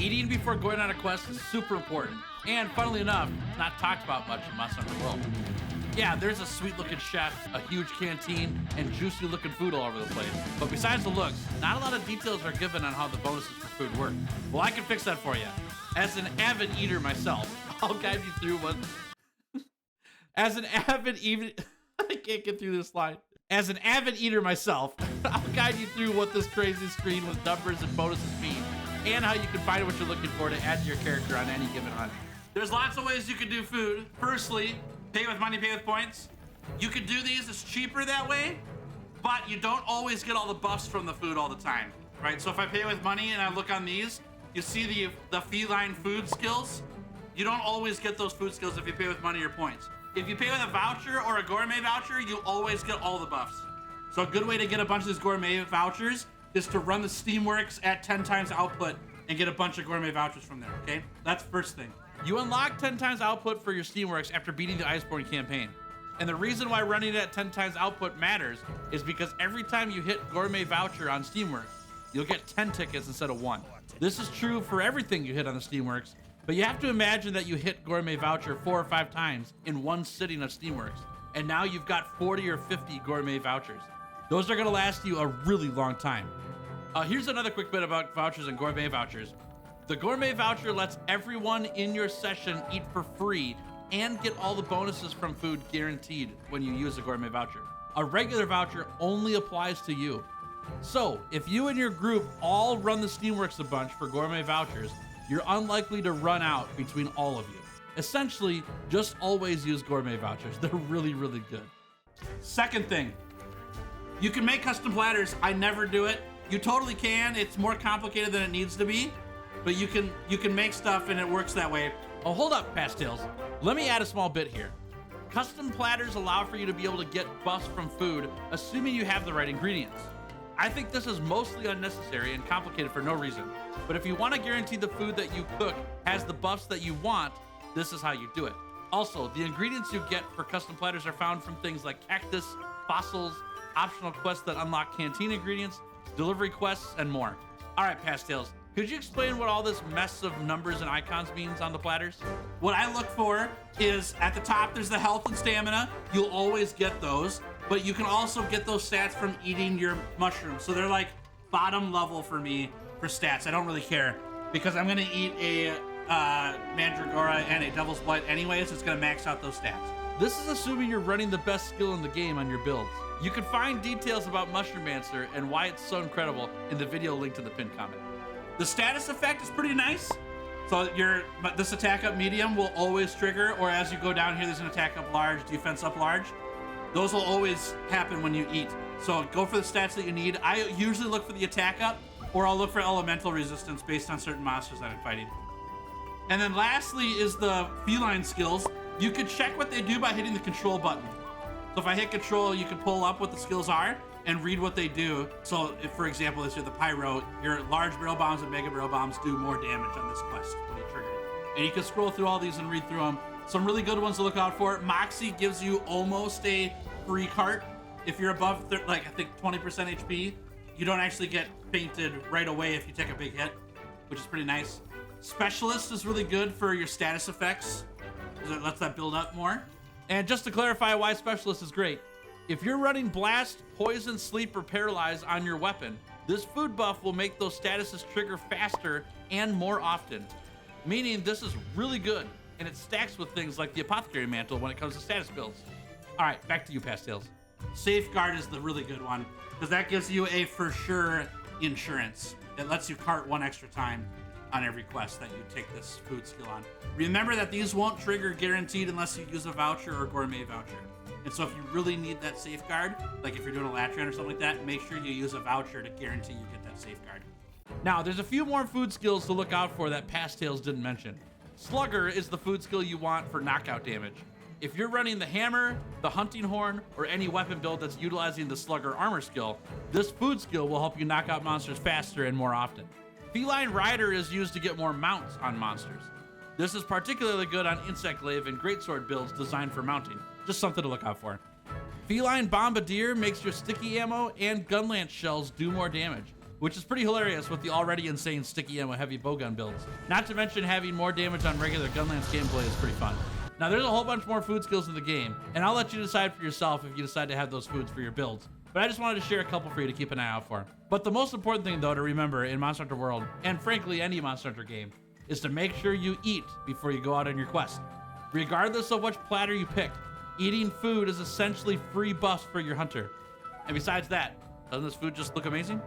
Eating before going on a quest is super important, and funnily enough, not talked about much in Monster Hunter World. Yeah, there's a sweet looking chef, a huge canteen, and juicy looking food all over the place. But besides the looks, not a lot of details are given on how the bonuses for food work. Well, I can fix that for you. As an avid eater myself, I'll guide you through what... As an avid eater... I can't get through this slide. As an avid eater myself, I'll guide you through what this crazy screen with numbers and bonuses mean, and how you can find what you're looking for to add to your character on any given hunt. There's lots of ways you can do food. Firstly, pay with money, pay with points. You could do these, it's cheaper that way, but you don't always get all the buffs from the food all the time, right? So if I pay with money and I look on these, you see the feline food skills. You don't always get those food skills if you pay with money or points. If you pay with a voucher or a gourmet voucher, you always get all the buffs. So a good way to get a bunch of these gourmet vouchers is to run the Steamworks at 10 times output and get a bunch of gourmet vouchers from there, okay? That's first thing. You unlock 10 times output for your Steamworks after beating the Iceborne campaign. And the reason why running it at 10 times output matters is because every time you hit gourmet voucher on Steamworks, you'll get 10 tickets instead of 1. This is true for everything you hit on the Steamworks, but you have to imagine that you hit gourmet voucher 4 or 5 times in one sitting of Steamworks, and now you've got 40 or 50 gourmet vouchers. Those are gonna last you a really long time. Here's another quick bit about vouchers and gourmet vouchers. The gourmet voucher lets everyone in your session eat for free and get all the bonuses from food guaranteed when you use a gourmet voucher. A regular voucher only applies to you. So if you and your group all run the Steamworks a bunch for gourmet vouchers, you're unlikely to run out between all of you. Essentially, just always use gourmet vouchers. They're really, really good. Second thing, you can make custom platters. I never do it. You totally can. It's more complicated than it needs to be, but you can make stuff and it works that way. Oh, hold up, Pastilles. Let me add a small bit here. Custom platters allow for you to be able to get buffs from food, assuming you have the right ingredients. I think this is mostly unnecessary and complicated for no reason. But if you want to guarantee the food that you cook has the buffs that you want, this is how you do it. Also, the ingredients you get for custom platters are found from things like cactus, fossils, optional quests that unlock canteen ingredients, delivery quests, and more. All right, Pastilles, could you explain what all this mess of numbers and icons means on the platters? What I look for is at the top, there's the health and stamina. You'll always get those, but you can also get those stats from eating your mushrooms. So they're like bottom level for me for stats. I don't really care because I'm gonna eat a Mandragora and a Devil's Blight anyways. It's gonna max out those stats. This is assuming you're running the best skill in the game on your builds. You can find details about Mushromancer and why it's so incredible in the video linked in the pinned comment. The status effect is pretty nice. So this attack up medium will always trigger, or as you go down here, there's an attack up large, defense up large. Those will always happen when you eat. So go for the stats that you need. I usually look for the attack up, or I'll look for elemental resistance based on certain monsters that I'm fighting. And then lastly is the feline skills. You could check what they do by hitting the control button. So if I hit control, you can pull up what the skills are and read what they do. So if, for example, this is the pyro, your large barrel bombs and mega barrel bombs do more damage on this quest when you trigger it. And you can scroll through all these and read through them. Some really good ones to look out for. Moxie gives you almost a free cart. If you're above, I think 20% HP, you don't actually get fainted right away if you take a big hit, which is pretty nice. Specialist is really good for your status effects, because it lets that build up more. And just to clarify why Specialist is great, if you're running Blast, Poison, Sleep, or Paralyze on your weapon, this food buff will make those statuses trigger faster and more often, meaning this is really good, and it stacks with things like the Apothecary Mantle when it comes to status builds. All right, back to you, Pastilles. Safeguard is the really good one, because that gives you a for sure insurance. It lets you cart 1 extra time on every quest that you take this food skill on. Remember that these won't trigger guaranteed unless you use a voucher or gourmet voucher. And so if you really need that safeguard, like if you're doing a Latran or something like that, make sure you use a voucher to guarantee you get that safeguard. Now, there's a few more food skills to look out for that Pastilles didn't mention. Slugger is the food skill you want for knockout damage. If you're running the hammer, the hunting horn, or any weapon build that's utilizing the Slugger armor skill, this food skill will help you knock out monsters faster and more often. Feline Rider is used to get more mounts on monsters. This is particularly good on Insect Glaive and Greatsword builds designed for mounting. Just something to look out for. Feline Bombardier makes your sticky ammo and gun lance shells do more damage. which is pretty hilarious with the already insane sticky ammo heavy bowgun builds. Not to mention having more damage on regular Gunlance gameplay is pretty fun. Now there's a whole bunch more food skills in the game, and I'll let you decide for yourself if you decide to have those foods for your builds. But I just wanted to share a couple for you to keep an eye out for. But the most important thing though to remember in Monster Hunter World, and frankly any Monster Hunter game, is to make sure you eat before you go out on your quest. Regardless of which platter you pick, eating food is essentially free buffs for your hunter. And besides that, doesn't this food just look amazing?